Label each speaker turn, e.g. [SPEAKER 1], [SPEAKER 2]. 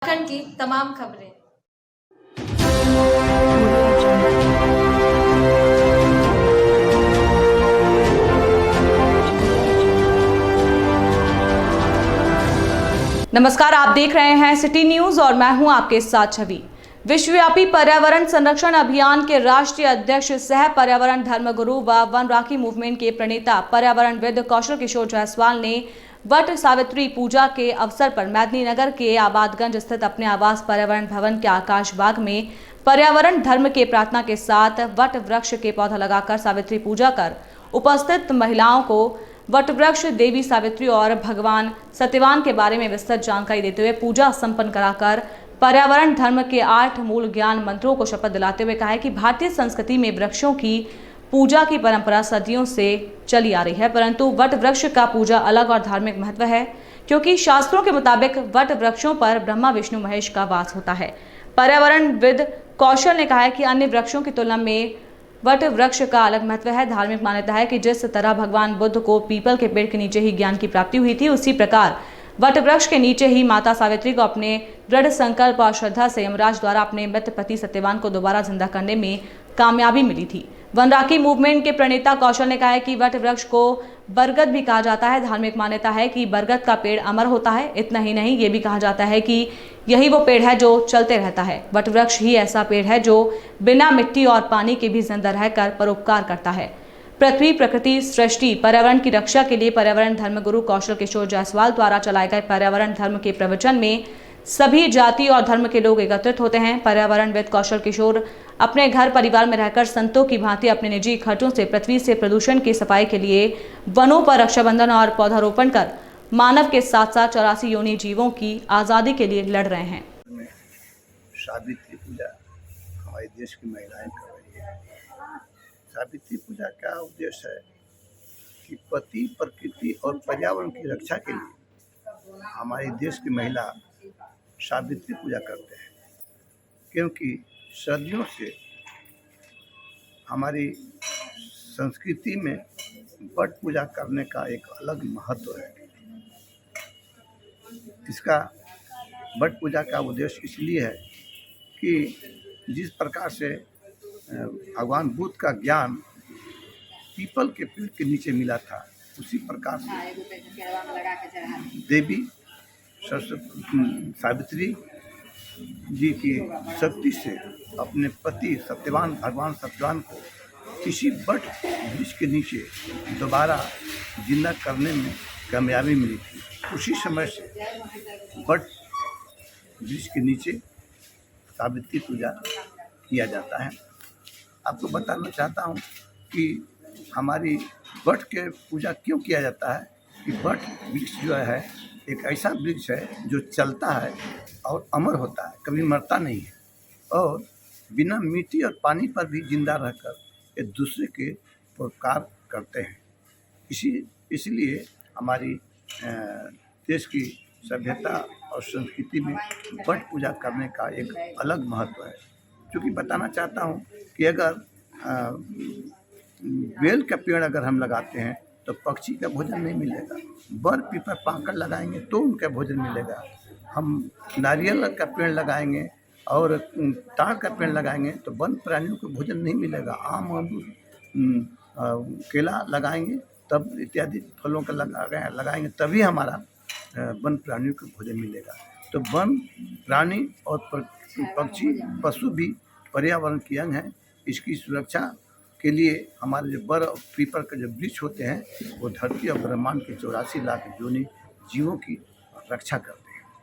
[SPEAKER 1] उत्तराखंड की तमाम खबरें। नमस्कार, आप देख रहे हैं सिटी न्यूज और मैं हूं आपके साथ छवि। विश्वव्यापी पर्यावरण संरक्षण अभियान के राष्ट्रीय अध्यक्ष सह पर्यावरण धर्मगुरु व वन राखी मूवमेंट के प्रणेता पर्यावरणविद कौशल किशोर जायसवाल ने वट सावित्री पूजा के अवसर पर मेदिनीनगर के आबादगंज स्थित अपने आवास पर्यावरण भवन के आकाश बाग में पर्यावरण धर्म के प्रार्थना के साथ वट वृक्ष के पौधा लगाकर सावित्री पूजा कर उपस्थित महिलाओं को वट वृक्ष देवी सावित्री और भगवान सत्यवान के बारे में विस्तृत जानकारी देते हुए पूजा संपन्न कराकर पर्यावरण धर्म के 8 मूल ज्ञान मंत्रों को शपथ दिलाते हुए कहा है कि भारतीय संस्कृति में वृक्षों की पूजा की परंपरा सदियों से चली आ रही है, परंतु वट वृक्ष का पूजा अलग और धार्मिक महत्व है, क्योंकि शास्त्रों के मुताबिक वट वृक्षों पर ब्रह्मा विष्णु महेश का वास होता है। पर्यावरणविद कौशल ने कहा है कि अन्य वृक्षों की तुलना में वट वृक्ष का अलग महत्व है। धार्मिक मान्यता है कि जिस तरह भगवान बुद्ध को पीपल के पेड़ के नीचे ही ज्ञान की प्राप्ति हुई थी, उसी प्रकार वट वृक्ष के नीचे ही माता सावित्री को अपने दृढ़ संकल्प और श्रद्धा से यमराज द्वारा अपने मृत पति सत्यवान को दोबारा जिंदा करने में कामयाबी मिली थी। वन राखी मूवमेंट के प्रणेता कौशल ने कहा है कि वट वृक्ष को बरगद भी कहा जाता है। धार्मिक मान्यता है कि बरगद का पेड़ अमर होता है। इतना ही नहीं, ये भी कहा जाता है कि यही वो पेड़ है जो चलते रहता है। वट वृक्ष ही ऐसा पेड़ है जो बिना मिट्टी और पानी के भी जिंदा रहकर परोपकार करता है। पृथ्वी, प्रकृति, सृष्टि, पर्यावरण की रक्षा के लिए पर्यावरण धर्मगुरु कौशल किशोर जायसवाल द्वारा चलाए गए पर्यावरण धर्म के प्रवचन में सभी जाति और धर्म के लोग एकत्रित होते हैं। पर्यावरणविद कौशल किशोर अपने घर परिवार में रहकर संतों की भांति अपने निजी खर्चों से पृथ्वी से प्रदूषण की सफाई के लिए वनों पर रक्षाबंधन और पौधारोपण कर मानव के साथ साथ 84 योनि जीवों की आजादी के लिए लड़ रहे हैं।
[SPEAKER 2] सावित्री पूजा हमारे देश की महिलाएं कर रही है। सावित्री पूजा का उद्देश्य है कि पति, प्रकृति और पर्यावरण की रक्षा के लिए हमारे देश की महिला सावित्री पूजा करते हैं, क्योंकि सदियों से हमारी संस्कृति में वट पूजा करने का एक अलग महत्व है। इसका वट पूजा का उद्देश्य इसलिए है कि जिस प्रकार से भगवान बुद्ध का ज्ञान पीपल के पेड़ के नीचे मिला था, उसी प्रकार से देवी सावित्री जी की शक्ति से अपने पति सत्यवान भगवान सत्यवान को किसी वट वृक्ष के नीचे दोबारा जिंदा करने में कामयाबी मिली थी। उसी समय से वट वृक्ष के नीचे सावित्री पूजा किया जाता है। आपको बताना चाहता हूँ कि हमारी वट के पूजा क्यों किया जाता है कि वट वृक्ष जो है एक ऐसा वृक्ष है जो चलता है और अमर होता है, कभी मरता नहीं है, और बिना मिट्टी और पानी पर भी जिंदा रहकर एक दूसरे के परोपकार करते हैं। इसलिए हमारी देश की सभ्यता और संस्कृति में वट पूजा करने का एक अलग महत्व है। क्योंकि बताना चाहता हूँ कि अगर बेल का पेड़ अगर हम लगाते हैं तो पक्षी का भोजन नहीं मिलेगा, बर पीपल पाकड़ लगाएंगे तो उनका भोजन मिलेगा। हम नारियल का पेड़ लगाएंगे और ताड़ का पेड़ लगाएंगे तो वन प्राणियों को भोजन नहीं मिलेगा। आम, केला लगाएंगे तब इत्यादि फलों का लगाएंगे तभी हमारा वन प्राणियों को भोजन मिलेगा। तो वन प्राणी और पक्षी पशु भी पर्यावरण के अंग हैं। इसकी सुरक्षा के लिए हमारे जो बर और पीपल के जो वृक्ष होते हैं वो धरती और ब्रह्मांड के 84 लाख योनि जीवों की रक्षा करते हैं।